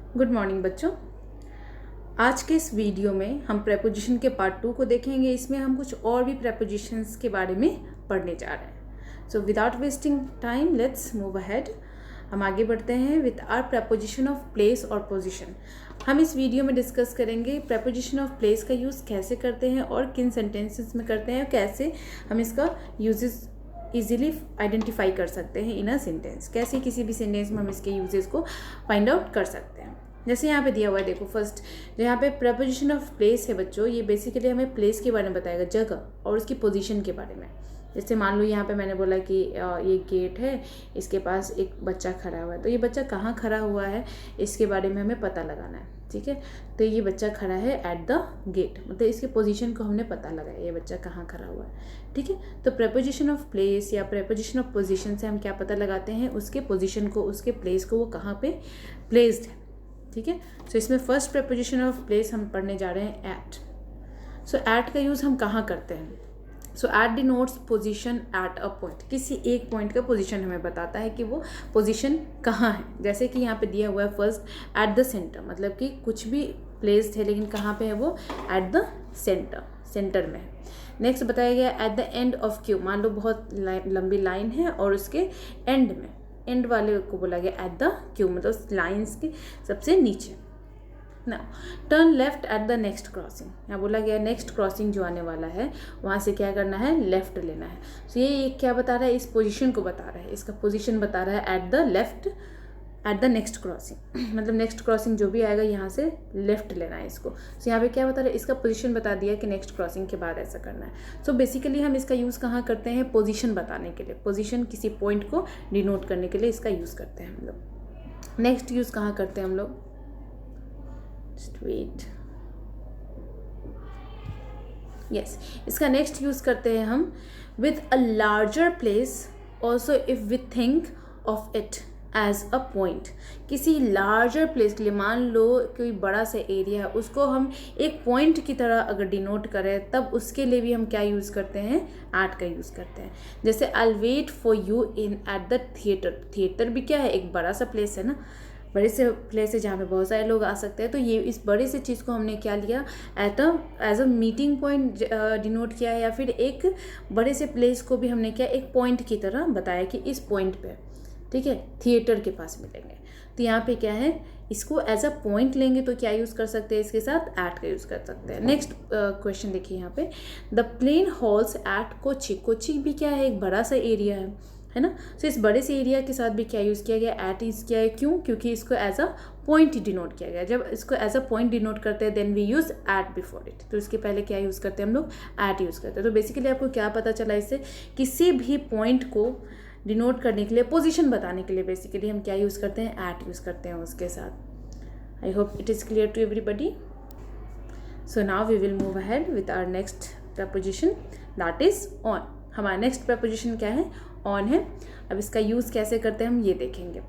Good morning बच्चों। आज के इस वीडियो में हम प्रेपोजिशन के पार्ट 2 को देखेंगे। इसमें हम कुछ और भी प्रेपोजिशंस के बारे में पढ़ने जा रहे हैं। So without wasting time let's move ahead. हम आगे बढ़ते हैं with our preposition of place और पोजीशन। हम इस वीडियो में डिस्कस करेंगे प्रेपोजिशन ऑफ प्लेस का यूज़ कैसे करते हैं और किन सेंटेंसेस में करते हैं, कैसे हम इसका यूजेस इजीली आइडेंटिफाई कर सकते हैं इन अ सेंटेंस, कैसे किसी भी सेंटेंस में हम इसके यूजेस को फाइंड आउट कर सकते हैं। जैसे यहाँ पे दिया हुआ है, देखो फर्स्ट जो यहाँ पे प्रेपोजिशन ऑफ प्लेस है बच्चों, ये बेसिकली हमें प्लेस के बारे में बताएगा, जगह और उसकी पोजीशन के बारे में। जैसे मान लो यहाँ पे मैंने बोला कि ये गेट है, इसके पास एक बच्चा खड़ा हुआ है, तो ये बच्चा कहाँ खड़ा हुआ है इसके बारे में हमें पता लगाना है। ठीक है, तो ये बच्चा खड़ा है एट द गेट, मतलब इसके पोजीशन को हमने पता लगाया, ये बच्चा कहाँ खड़ा हुआ है। ठीक है, तो प्रेपोजिशन ऑफ प्लेस या प्रेपोजिशन ऑफ पोजीशन से हम क्या पता लगाते हैं, उसके पोजीशन को, उसके प्लेस को, वो कहाँ पे प्लेस्ड है। ठीक है, सो इसमें फर्स्ट प्रेपोजिशन ऑफ प्लेस हम पढ़ने जा रहे हैं एट। सो एट का यूज़ हम कहाँ करते हैं? So at denotes position at a point, किसी एक पॉइंट का पोजीशन हमें बताता है कि वो पोजीशन कहाँ है। जैसे कि यहाँ पे दिया हुआ है फर्स्ट एट द सेंटर, मतलब कि कुछ भी प्लेस्ड है लेकिन कहाँ पे है वो, एट द सेंटर, सेंटर में है। नेक्स्ट बताया गया at the end of Q, मान लो बहुत लंबी लाइन है और उसके एंड में, एंड वाले को बोला गया एट द क्यू, मतलब लाइन्स के सबसे नीचे। ना turn left at the next crossing, यहाँ बोला गया नेक्स्ट क्रॉसिंग जो आने वाला है वहाँ से क्या करना है, लेफ्ट लेना है। तो ये क्या बता रहा है, इस पोजीशन को बता रहा है, इसका पोजीशन बता रहा है at the left at the next crossing, मतलब नेक्स्ट क्रॉसिंग जो भी आएगा यहाँ से लेफ्ट लेना है इसको। तो यहाँ पे क्या बता रहा है, इसका पोजीशन बता दिया कि नेक्स्ट क्रॉसिंग के बाद ऐसा करना है। सो बेसिकली हम इसका यूज़ कहाँ करते हैं, पोजीशन बताने के लिए, पोजीशन किसी पॉइंट को डिनोट करने के लिए इसका यूज़ करते हैं हम लोग। नेक्स्ट यूज़ कहाँ करते हैं हम लोग, वेट, यस, इसका नेक्स्ट यूज़ करते हैं हम with a larger place also if we think of it as a point. किसी लार्जर प्लेस के लिए, मान लो कोई बड़ा सा एरिया है, उसको हम एक पॉइंट की तरह अगर डिनोट करें, तब उसके लिए भी हम क्या यूज़ करते हैं, एट का यूज़ करते हैं। जैसे I wait for you in at the theatre, theatre भी क्या है, एक बड़ा सा प्लेस है ना, बड़े से प्लेस है जहाँ पे बहुत सारे लोग आ सकते हैं। तो ये इस बड़े से चीज़ को हमने क्या लिया, as a meeting point denote किया है, या फिर एक बड़े से प्लेस को भी हमने क्या एक पॉइंट की तरह बताया कि इस पॉइंट पे, ठीक है, थिएटर के पास मिलेंगे। तो यहाँ पे क्या है, इसको एज अ पॉइंट लेंगे तो क्या यूज़ कर सकते हैं, इसके साथ एट का यूज़ कर सकते हैं। नेक्स्ट क्वेश्चन देखिए यहाँ पे, the plane halts at Kochi, Kochi भी क्या है, एक बड़ा सा एरिया है ना। सो इस बड़े से एरिया के साथ भी क्या यूज़ किया गया, एट यूज़ किया है। क्यों? क्योंकि इसको एज अ पॉइंट डिनोट किया गया। जब इसको एज अ पॉइंट डिनोट करते हैं then we use at before it, तो इसके पहले क्या यूज़ करते हैं हम लोग, एट यूज़ करते हैं। तो बेसिकली आपको क्या पता चला इससे, किसी भी पॉइंट को डिनोट करने के लिए, पोजीशन बताने के लिए बेसिकली हम क्या यूज़ करते हैं, एट यूज़ करते हैं उसके साथ। I hope it is clear to everybody. So now we will move ahead with our next preposition, that is on. हमारा नेक्स्ट प्रपोजिशन क्या है, ऑन है। अब इसका यूज़ कैसे करते हैं हम ये देखेंगे।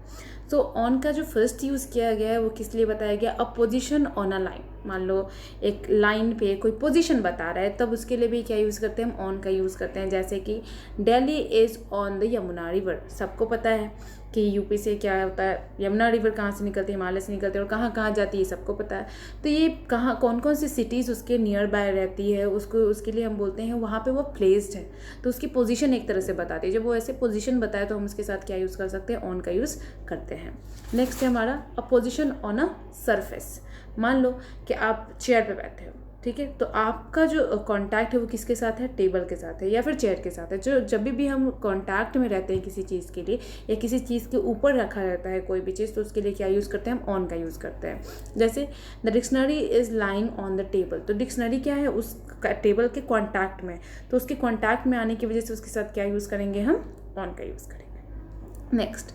तो ऑन का जो फर्स्ट यूज़ किया गया है वो किस लिए बताया गया, a position on a line. मान लो एक लाइन पे कोई पोजीशन बता रहा है, तब उसके लिए भी क्या यूज़ करते हैं, हम ऑन का यूज़ करते हैं। जैसे कि Delhi is on the Yamuna river, सबको पता है कि यूपी से क्या होता है, यमुना रिवर कहाँ से निकलती है, हिमालय से निकलती है, और कहाँ कहाँ जाती है सबको पता है। तो ये कहाँ कौन कौन सी सिटीज़ उसके नियर बाय रहती है, उसको उसके लिए हम बोलते हैं वहाँ पे वो प्लेस्ड है, तो उसकी पोजीशन एक तरह से बताती है। जब वो ऐसे पोजीशन बताए तो हम उसके साथ क्या यूज़ कर सकते हैं, ऑन का यूज़ करते हैं। नेक्स्ट है हमारा a position on a surface. मान लो कि आप चेयर पे बैठे हो, ठीक है, तो आपका जो कांटेक्ट है वो किसके साथ है, टेबल के साथ है या फिर चेयर के साथ है। जो जब भी हम कांटेक्ट में रहते हैं किसी चीज़ के लिए, या किसी चीज़ के ऊपर रखा रहता है कोई भी चीज़, तो उसके लिए क्या यूज़ करते हैं, हम ऑन का यूज़ करते हैं। जैसे the dictionary is lying on the table, तो डिक्शनरी क्या है, उस टेबल के कॉन्टैक्ट में, तो उसके कॉन्टैक्ट में आने की वजह से उसके साथ क्या यूज़ करेंगे, हम ऑन का यूज़ करेंगे। Next,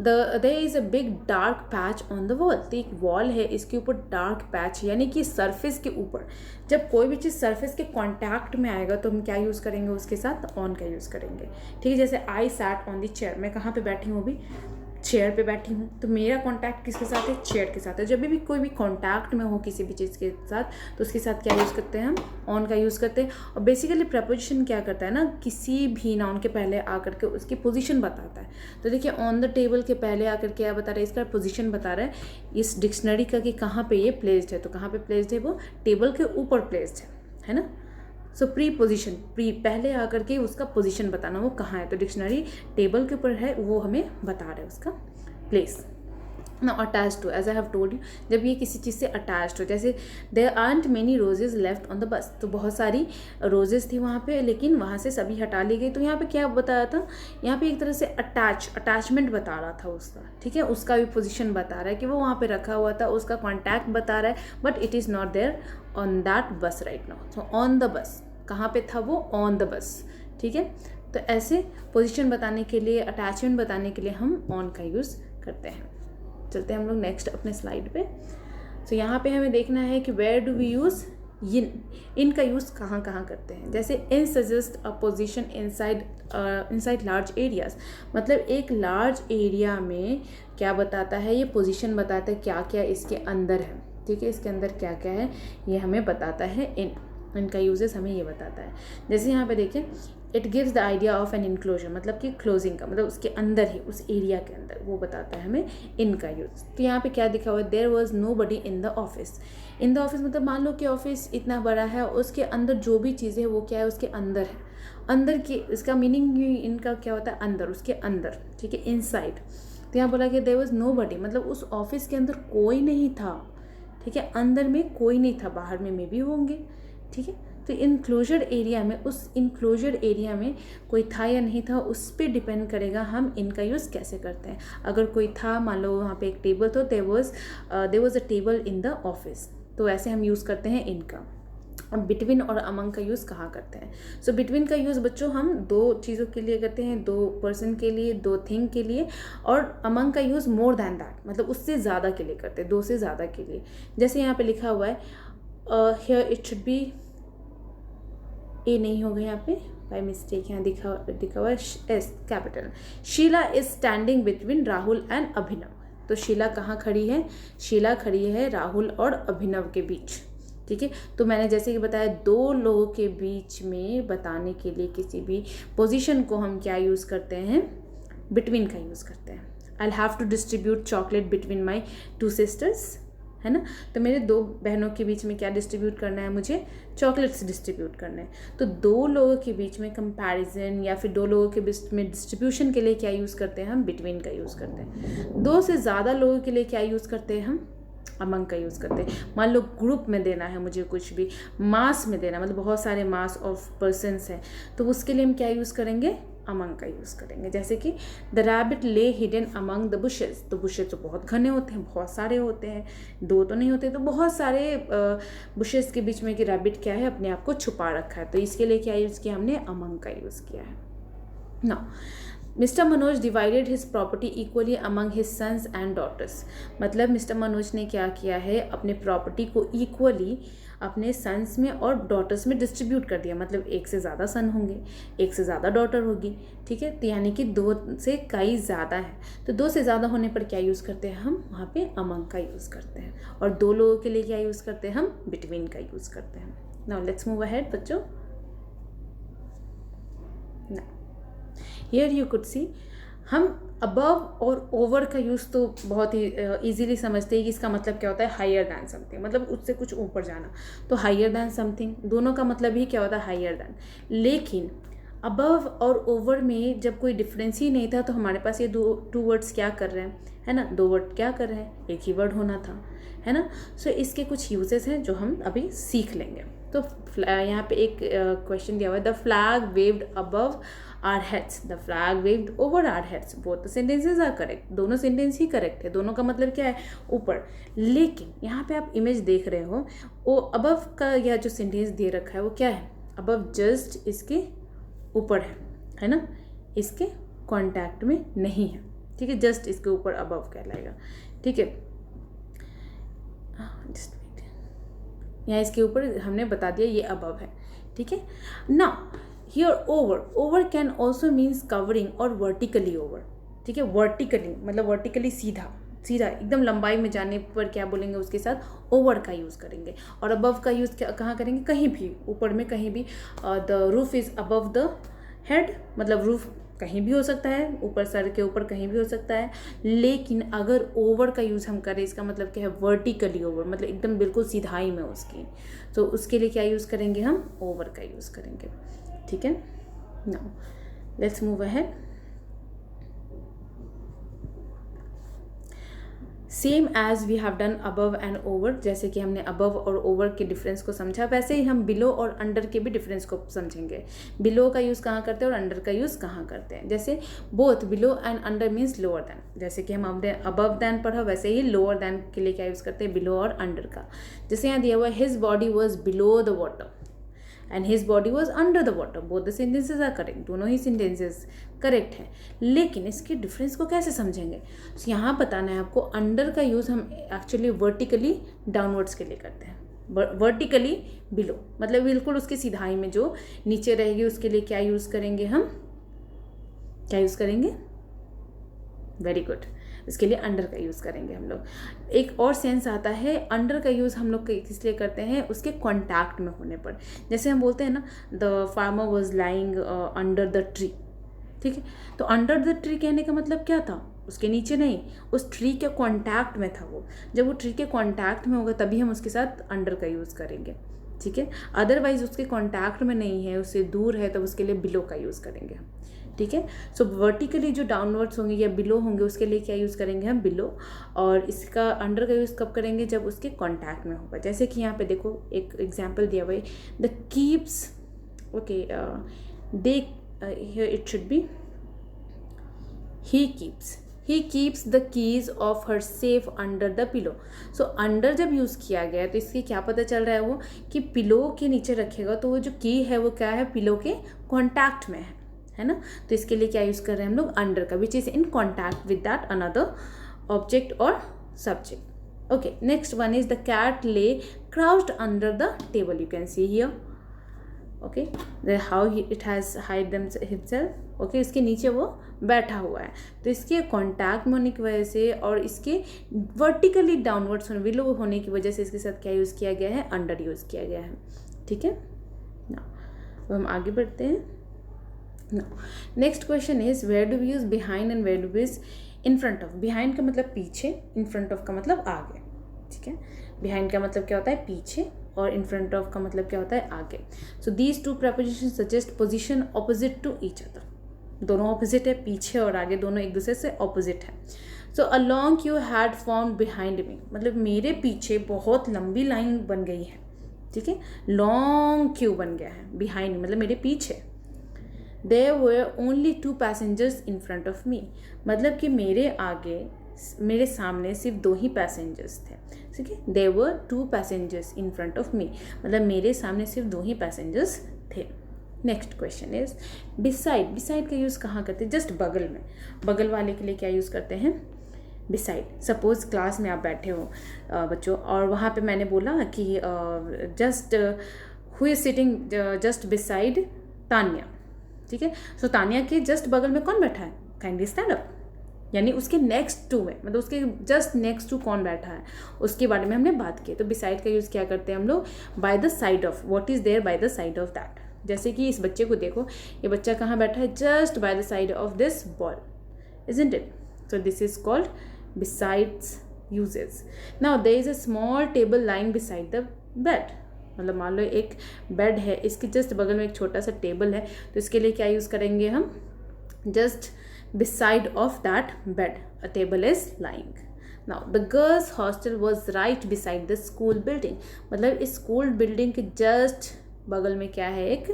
there is a big dark patch on the wall, तो एक वॉल है, इसके ऊपर डार्क पैच, यानी कि सरफेस के ऊपर जब कोई भी चीज़ सरफेस के कांटेक्ट में आएगा तो हम क्या यूज़ करेंगे, उसके साथ ऑन का यूज़ करेंगे। ठीक है, जैसे I sat on the chair, मैं कहाँ पे बैठी हूँ अभी, चेयर पे बैठी हूँ, तो मेरा कॉन्टैक्ट किसके साथ है, चेयर के साथ है। जब भी कोई भी कॉन्टैक्ट में हो किसी भी चीज़ के साथ, तो उसके साथ क्या यूज़ करते हैं हम, ऑन का यूज़ करते हैं। और बेसिकली प्रपोजिशन क्या करता है ना, किसी भी नाउन के पहले आकर के उसकी पोजीशन बताता है। तो देखिए ऑन द टेबल के पहले आकर के क्या बता रहा है, इसका पोजीशन बता रहा है इस डिक्शनरी का कि कहाँ पे ये प्लेस्ड है। तो कहाँ पे प्लेस्ड है, वो टेबल के ऊपर प्लेस्ड है ना। सो प्री पोजिशन, प्री पहले आकर के उसका पोजीशन बताना, वो कहाँ है। तो डिक्शनरी टेबल के ऊपर है, वो हमें बता रहा है उसका प्लेस। ना attach to, as I have told you, जब ये किसी चीज़ से अटैच्ड हो, जैसे there are many roses left on the bus, तो बहुत सारी रोजेज थी वहाँ पे, लेकिन वहाँ से सभी हटा ली गई। तो यहाँ पे क्या बताया था, यहाँ पे एक तरह से अटैचमेंट बता रहा था उसका, ठीक है। उसका भी पोजीशन बता रहा है कि वो वहाँ पे रखा हुआ था, उसका कॉन्टैक्ट बता रहा है, but it is not there on that bus right now. So on the bus, कहाँ पे था वो, ऑन द बस, ठीक है। तो ऐसे पोजीशन बताने के लिए, अटैचमेंट बताने के लिए हम ऑन का यूज़ करते हैं। चलते हैं हम लोग नेक्स्ट अपने स्लाइड पे। तो यहाँ पे हमें देखना है कि where do we use in, in का यूज़ कहाँ कहाँ करते हैं। जैसे in suggest a position inside large areas, मतलब एक लार्ज एरिया में क्या बताता है, ये पोजीशन बताता है क्या क्या इसके अंदर है, ठीक है। इसके अंदर क्या क्या है ये हमें बताता है इनका यूजेस हमें ये बताता है। जैसे यहाँ पे देखें, it gives the idea of an enclosure, मतलब कि क्लोजिंग का, मतलब उसके अंदर ही, उस एरिया के अंदर, वो बताता है हमें इनका यूज। तो यहाँ पे क्या दिखा हुआ है, there was nobody in the office. In the office मतलब मान लो कि ऑफिस इतना बड़ा है, उसके अंदर जो भी चीज़ें वो क्या है, उसके अंदर है, अंदर की, इसका मीनिंग इनका क्या होता है, अंदर, उसके अंदर, ठीक है, इनसाइड। तो यहाँ बोला कि देयर वॉज नो बडी, मतलब उस ऑफिस के अंदर कोई नहीं था, ठीक है, अंदर में कोई नहीं था, बाहर में भी होंगे, ठीक है। तो इनक्लोजर एरिया में, उस इनक्लोजर एरिया में कोई था या नहीं था, उस पर डिपेंड करेगा हम इनका यूज़ कैसे करते हैं। अगर कोई था, मान लो वहाँ पे एक टेबल, तो there was a table in the office, तो ऐसे हम यूज़ करते हैं इनका। अब बिटवीन और अमंग का यूज़ कहाँ करते हैं। सो बिटवीन का यूज़ बच्चों हम दो चीज़ों के लिए करते हैं, दो पर्सन के लिए, दो थिंग के लिए। और अमंग का यूज़ मोर दैन दैट, मतलब उससे ज़्यादा के लिए करते हैं, दो से ज़्यादा के लिए। जैसे यहाँ पे लिखा हुआ है, हियर इट शुड बी, ए नहीं होगा यहाँ पे, बाय मिस्टेक यहाँ दिखा हुआ है S capital. Sheela is standing between Rahul and Abhinav. तो शीला कहाँ खड़ी है, शीला खड़ी है राहुल और अभिनव के बीच, ठीक है। तो मैंने जैसे कि बताया, दो लोगों के बीच में बताने के लिए किसी भी पोजीशन को हम क्या यूज़ करते हैं, बिटवीन का यूज़ करते हैं। I have to distribute chocolate between my two sisters, है ना। तो मेरे दो बहनों के बीच में क्या डिस्ट्रीब्यूट करना है, मुझे चॉकलेट्स डिस्ट्रीब्यूट करने हैं। तो दो लोगों के बीच में कंपैरिजन या फिर दो लोगों के बीच में डिस्ट्रीब्यूशन के लिए क्या यूज़ करते हैं हम, बिटवीन का यूज़ करते हैं। दो से ज़्यादा लोगों के लिए क्या यूज़ करते हैं हम, अमंग का यूज़ करते हैं। मान लो ग्रुप में देना है मुझे कुछ भी, मास में देना, मतलब बहुत सारे मास ऑफ पर्सन्स हैं, तो उसके लिए हम क्या यूज़ करेंगे, अमंग का यूज़ करेंगे। जैसे कि द रैबिट ले हिडन अमंग द बुशेस, तो बुशेस तो बहुत घने होते हैं, बहुत सारे होते हैं, दो तो नहीं होते, तो बहुत सारे बुशेस के बीच में कि रैबिट क्या है, अपने आप को छुपा रखा है, तो इसके लिए क्या यूज़ किया हमने, अमंग का यूज़ किया है। Now Mister Manoj divided his property equally among his sons and daughters, मतलब मिस्टर मनोज ने क्या किया है, अपने प्रॉपर्टी को इक्वली अपने सन्स में और डॉटर्स में डिस्ट्रीब्यूट कर दिया, मतलब एक से ज़्यादा सन होंगे, एक से ज़्यादा डॉटर होगी, ठीक है। तो यानी कि दो से कई ज़्यादा है, तो दो से ज़्यादा होने पर क्या यूज़ करते हैं हम, वहाँ पे अमंग का यूज़ करते हैं। और दो लोगों के लिए क्या यूज़ करते हैं हम, बिटवीन का यूज़ करते हैं। नाउ लेट्स मूव अहेड बच्चों। हियर यू कुड सी, हम अबव और ओवर का यूज़ तो बहुत ही इजीली समझते हैं कि इसका मतलब क्या होता है, हायर दैन समथिंग, मतलब उससे कुछ ऊपर जाना। तो हायर दैन समथिंग दोनों का मतलब ही क्या होता है, हायर दैन। लेकिन अबव और ओवर में जब कोई डिफरेंस ही नहीं था, तो हमारे पास ये टू वर्ड्स क्या कर रहे हैं, है ना, दो वर्ड क्या कर रहे हैं, एक ही वर्ड होना था, है ना। सो इसके कुछ यूजेस हैं जो हम अभी सीख लेंगे। तो यहाँ पे एक क्वेश्चन दिया हुआ है, the flag waved above our heads, the flag waved over our heads, both the sentences are correct, दोनों सेंटेंस ही करेक्ट है, दोनों का मतलब क्या है, ऊपर। लेकिन यहाँ पे आप इमेज देख रहे हो, वो अबव का यह जो सेंटेंस दे रखा है वो क्या है, अबव जस्ट इसके ऊपर है ना, इसके कॉन्टैक्ट में नहीं है, ठीक है, जस्ट इसके ऊपर अबव कहलाएगा, ठीक है। यहाँ इसके ऊपर हमने बता दिया ये अबव है, ठीक है। Now here over, over can also means covering और वर्टिकली ओवर, ठीक है, वर्टिकली मतलब वर्टिकली सीधा सीधा एकदम लंबाई में जाने पर क्या बोलेंगे उसके साथ ओवर का यूज़ करेंगे। और अबव का यूज़ कहाँ करेंगे, कहीं भी ऊपर में कहीं भी, the roof is above the head, मतलब रूफ कहीं भी हो सकता है, ऊपर सर के ऊपर कहीं भी हो सकता है। लेकिन अगर ओवर का यूज़ हम करें इसका मतलब क्या है, वर्टिकली ओवर, मतलब एकदम बिल्कुल सीधाई में उसकी, तो उसके लिए क्या यूज़ करेंगे हम, ओवर का यूज़ करेंगे। ठीक है, now let's move ahead. Same as we have done above and over, जैसे कि हमने अबव और ओवर के डिफरेंस को समझा, वैसे ही हम बिलो और अंडर के भी डिफरेंस को समझेंगे। बिलो का यूज़ कहाँ करते हैं और अंडर का यूज़ कहाँ करते हैं। जैसे both below and under means lower than, जैसे कि हम हमने अबव दैन पढ़ा, वैसे ही लोअर दैन के लिए क्या यूज़ करते हैं, बिलो और अंडर का। जैसे यहाँ दिया हुआ his body was below the water and his body was under the water, both the sentences are correct, दोनों ही सेंटेंसेज करेक्ट है। लेकिन इसके डिफरेंस को कैसे समझेंगे, तो यहाँ बताना है आपको, अंडर का यूज़ हम एक्चुअली वर्टिकली डाउनवर्ड्स के लिए करते हैं, वर्टिकली बिलो मतलब बिल्कुल उसकी सीधाई में जो नीचे रहेगी उसके लिए क्या यूज़ करेंगे हम, क्या यूज़ करेंगे, वेरी गुड, इसके लिए अंडर का यूज़ करेंगे हम लोग। एक और सेंस आता है अंडर का यूज़ हम लोग किस लिए करते हैं, उसके कॉन्टैक्ट में होने पर। जैसे हम बोलते हैं ना, the farmer was lying under the tree, ठीक है, तो अंडर द ट्री कहने का मतलब क्या था, उसके नीचे नहीं, उस ट्री के कॉन्टैक्ट में था वो। जब वो ट्री के कॉन्टैक्ट में होगा तभी हम उसके साथ अंडर का यूज़ करेंगे। ठीक है, अदरवाइज उसके कॉन्टैक्ट में नहीं है, उससे दूर है, तब उसके लिए बिलो का यूज़ करेंगे हम। ठीक है, सो वर्टिकली जो डाउनवर्ड्स होंगे या बिलो होंगे उसके लिए क्या यूज़ करेंगे हम, बिलो। और इसका अंडर का यूज़ कब करेंगे, जब उसके कॉन्टैक्ट में होगा। जैसे कि यहाँ पे देखो एक एग्जाम्पल दिया हुआ है, the keeps, okay, they, here it should be he keeps the keys of her safe under the pillow। So under जब यूज़ किया गया तो इससे क्या पता चल रहा है वो कि पिलो के नीचे रखेगा, तो वो जो की है वो क्या है, पिलो के कॉन्टैक्ट में है ना। तो इसके लिए क्या यूज़ कर रहे हैं हम लोग, अंडर का, which is in contact with that another object और subject. Okay, next one is the cat lay crouched under the table, you can see here, okay, how it has hide himself, okay, इसके नीचे वो बैठा हुआ है। तो इसके contact में होने की वजह से और इसके वर्टिकली डाउनवर्ड्स होने, बिलो होने की वजह से इसके साथ क्या यूज़ किया गया है, अंडर यूज़ किया गया है। ठीक है ना, तो हम आगे बढ़ते हैं। Next question is where do we use behind and where do we use in front of. Behind का मतलब पीछे, इन फ्रंट ऑफ का मतलब आगे। ठीक है, बिहाइंड का मतलब क्या होता है, पीछे, और इन फ्रंट ऑफ का मतलब क्या होता है, आगे। So these two preposition suggest position opposite to each other, दोनों ऑपोजिट है, पीछे और आगे दोनों एक दूसरे से ऑपोजिट है। So a long queue had formed behind me, मतलब मेरे पीछे बहुत लंबी लाइन बन गई है। ठीक है, लॉन्ग क्यू बन गया है, बिहाइंड मतलब मेरे पीछे। There were only 2 passengers in front of me, मतलब कि मेरे आगे, मेरे सामने सिर्फ 2 ही पैसेंजर्स थे। ठीक है, There were 2 passengers in front of me, मतलब मेरे सामने सिर्फ 2 ही पैसेंजर्स थे। Next question is beside. Beside का यूज़ कहाँ करते हैं, जस्ट बगल में, बगल वाले के लिए क्या यूज़ करते हैं, बिसाइड। सपोज क्लास में आप बैठे हो बच्चों, और वहाँ पे मैंने बोला कि just who is sitting just beside Tanya. ठीक है, सो तान्या के जस्ट बगल में कौन बैठा है, काइंडली स्टैंड अप, यानी उसके नेक्स्ट टू में, मतलब उसके जस्ट नेक्स्ट टू कौन बैठा है उसके बारे में हमने बात की। तो बिसाइड का यूज़ क्या करते हैं हम लोग, by the side of, what is there by the side of that. जैसे कि इस बच्चे को देखो, ये बच्चा कहाँ बैठा है, just by the side of this ball, isn't it. So this is called besides uses. Now there is a small table lying beside the bed, मतलब मान लो एक बेड है, इसके जस्ट बगल में एक छोटा सा टेबल है, तो इसके लिए क्या यूज़ करेंगे हम, just beside of that bed a table is lying. Now the girls hostel was right beside the school building, मतलब इस स्कूल बिल्डिंग के जस्ट बगल में क्या है, एक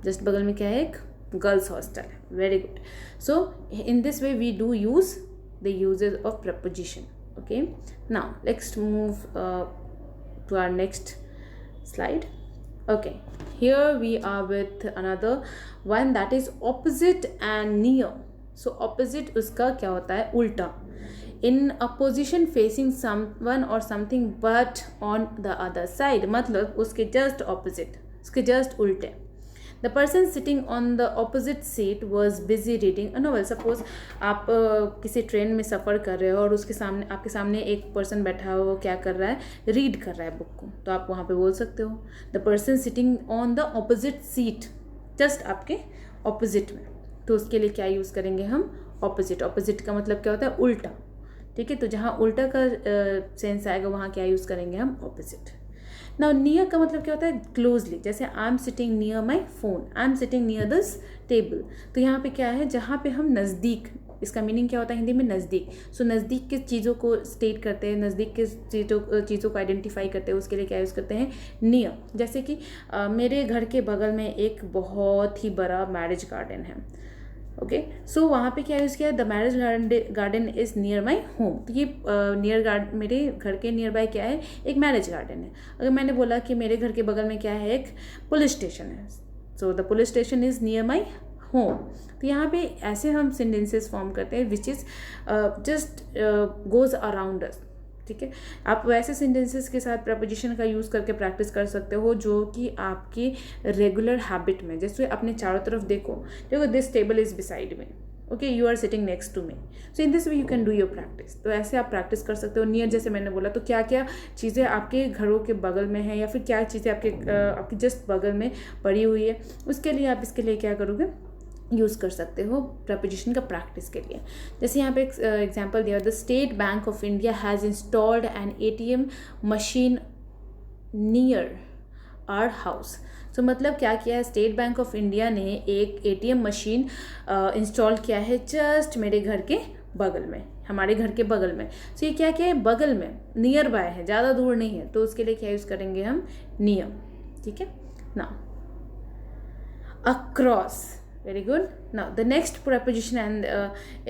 जस्ट बगल में क्या है, एक गर्ल्स हॉस्टल है। Very good. So in this way we do use the uses of preposition. Okay, now let's move to our next slide. Okay, here we are with another one that is opposite and near. So opposite उसका क्या होता है, उल्टा। In a position facing someone or something but on the other side, मतलब उसके just opposite, उसके just उल्टे। The person sitting on the opposite seat was busy reading a novel. Suppose आप किसी ट्रेन में सफ़र कर रहे हो और उसके सामने आपके सामने एक पर्सन बैठा हो, वो क्या कर रहा है, रीड कर रहा है बुक को, तो आप वहाँ पे बोल सकते हो the person sitting on the opposite seat, just आपके ऑपोजिट में। तो उसके लिए क्या यूज़ करेंगे हम, ऑपोजिट। ऑपोजिट का मतलब क्या होता है, उल्टा। ठीक है, तो जहाँ उल्टा का सेंस आएगा वहाँ क्या यूज़ करेंगे हम, ऑपोजिट। नाउ नियर का मतलब क्या होता है, क्लोजली। जैसे I am sitting near my phone, I am sitting near this table. तो यहाँ पे क्या है, जहाँ पे हम नज़दीक, इसका मीनिंग क्या होता है हिंदी में, नज़दीक। सो नज़दीक के चीज़ों को स्टेट करते हैं, नज़दीक के चीज़ों को आइडेंटिफाई करते हैं, उसके लिए क्या यूज़ करते हैं, नियर। जैसे कि मेरे घर के बगल में एक बहुत ही बड़ा मैरिज गार्डन है। ओके, सो वहाँ पे क्या यूज़ किया, the marriage garden is near my home. तो ये मेरे घर के नियर बाय क्या है, एक मैरिज गार्डन है। अगर मैंने बोला कि मेरे घर के बगल में क्या है, एक पुलिस स्टेशन है, so the police station is near my home. तो यहाँ पे ऐसे हम सेंटेंसेस फॉर्म करते हैं which is just goes around us. ठीक है, आप वैसे सेंटेंसेस के साथ प्रपोजिशन का यूज़ करके प्रैक्टिस कर सकते हो जो कि आपकी रेगुलर हैबिट में, जैसे अपने चारों तरफ देखो, this table is beside me, okay, you are sitting next to me, so in this way you can do your practice. तो ऐसे आप प्रैक्टिस कर सकते हो। नियर जैसे मैंने बोला, तो क्या क्या चीज़ें आपके घरों के बगल में है या फिर क्या चीज़ें आपके जस्ट बगल में पड़ी हुई है, उसके लिए आप इसके लिए क्या करोगे, यूज़ कर सकते हो प्रपोजिशन का प्रैक्टिस के लिए। जैसे यहाँ पे एक एग्जांपल दिया, the State Bank of India has installed an ATM machine near our house. तो मतलब क्या किया है, स्टेट बैंक ऑफ इंडिया ने एक ATM मशीन इंस्टॉल किया है जस्ट मेरे घर के बगल में, हमारे घर के बगल में। सो ये क्या क्या है, बगल में, नियर बाय है, ज़्यादा दूर नहीं है, तो उसके लिए क्या यूज़ करेंगे हम, नियर। ठीक है ना, across, very good. Now the next preposition and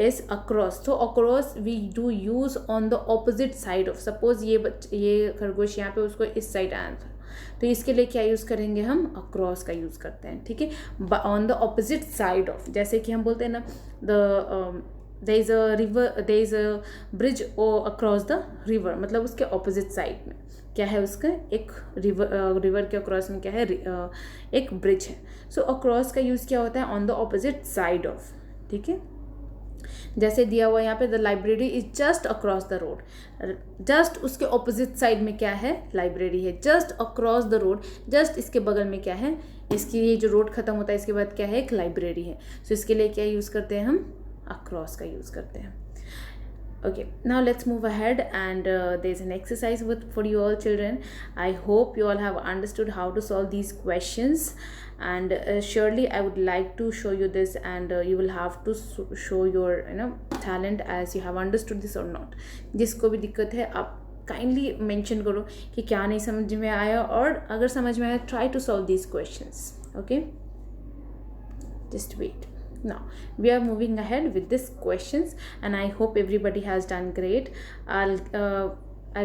is across. So across we do use on the opposite side of, suppose ये खरगोश यहाँ पे, उसको इस साइड आया था, तो इसके लिए क्या यूज़ करेंगे हम, across का यूज़ करते हैं। ठीक है, on the opposite side of, जैसे कि हम बोलते हैं ना, there is a river, there is a bridge across the river, मतलब उसके opposite side में क्या है, उसका एक रिवर के अक्रॉस में क्या है, एक ब्रिज है। सो अक्रॉस का यूज़ क्या होता है, on the opposite side of. ठीक है, जैसे दिया हुआ यहाँ पे, the library is just across the road, just उसके ऑपोजिट साइड में क्या है, लाइब्रेरी है, just across the road, just इसके बगल में क्या है, इसकी ये जो रोड खत्म होता है इसके बाद क्या है, एक लाइब्रेरी है। सो इसके लिए क्या यूज़ करते हैं हम, अक्रॉस का यूज़ करते हैं। Okay, now let's move ahead, and there's an exercise for you all children. I hope you all have understood how to solve these questions, and surely I would like to show you this, and you will have to show your talent as you have understood this or not. जिसको भी दिक्कत है आप kindly mention करो कि क्या नहीं समझ में आया, और अगर समझ में आया, try to solve these questions. Okay, just wait. Now we are moving ahead with these questions, and I hope everybody has done great. I'll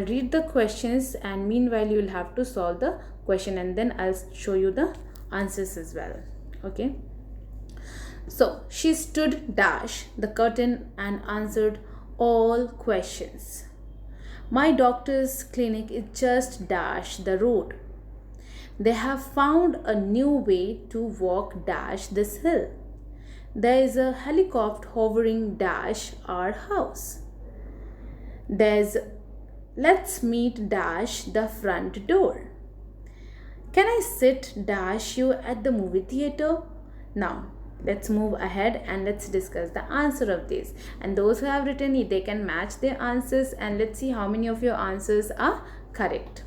read the questions, and meanwhile you will have to solve the question, and then I'll show you the answers as well. Okay, so she stood dash the curtain and answered all questions. My doctor's clinic is just dash the road. They have found a new way to walk dash this hill. There is a helicopter hovering dash our house. There's let's meet dash the front door. Can I sit dash you at the movie theater? Now let's move ahead and let's discuss the answer of this. And those who have written it, they can match their answers, and let's see how many of your answers are correct.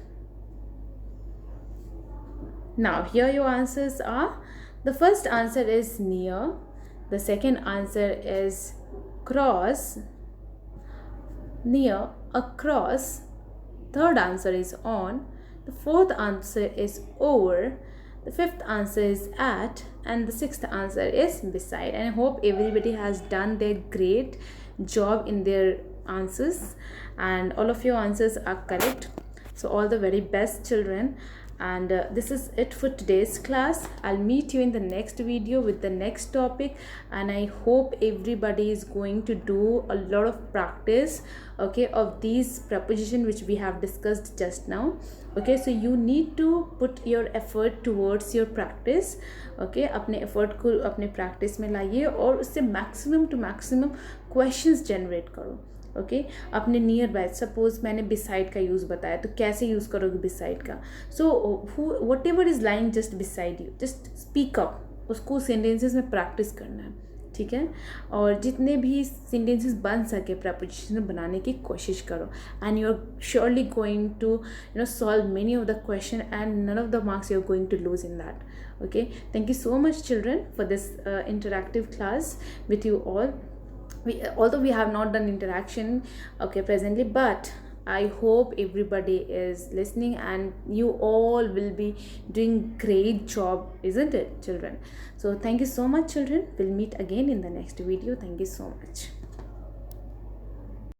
Now here your answers are. The first answer is near. The second answer is cross, near, across. Third answer is on. The fourth answer is over. The fifth answer is at, and the sixth answer is beside. And I hope everybody has done their great job in their answers, and all of your answers are correct. So all the very best children. And this is it for today's class. I'll meet you in the next video with the next topic, and I hope everybody is going to do a lot of practice, okay, of these preposition which we have discussed just now. Okay, so you need to put your effort towards your practice. Okay, अपने effort को अपने practice में लाइए और उससे maximum to maximum questions generate करो. Okay अपने near by, suppose मैंने बिसाइड का यूज़ बताया, तो कैसे यूज़ करोगे बिसाइड का. So what ever is lying just beside you, just speak up, उसको सेंटेंसेस में प्रैक्टिस करना है, ठीक है. और जितने भी सेंटेंसेस बन सके प्रपोजिशन बनाने की कोशिश करो, and you are surely going to solve many of the question, and none of the marks you are going to lose in that. Okay, thank you so much children for this interactive class with you all. Although we have not done interaction, okay, presently, but I hope everybody is listening and you all will be doing great job, isn't it children? So thank you so much children. We'll meet again in the next video. Thank you so much.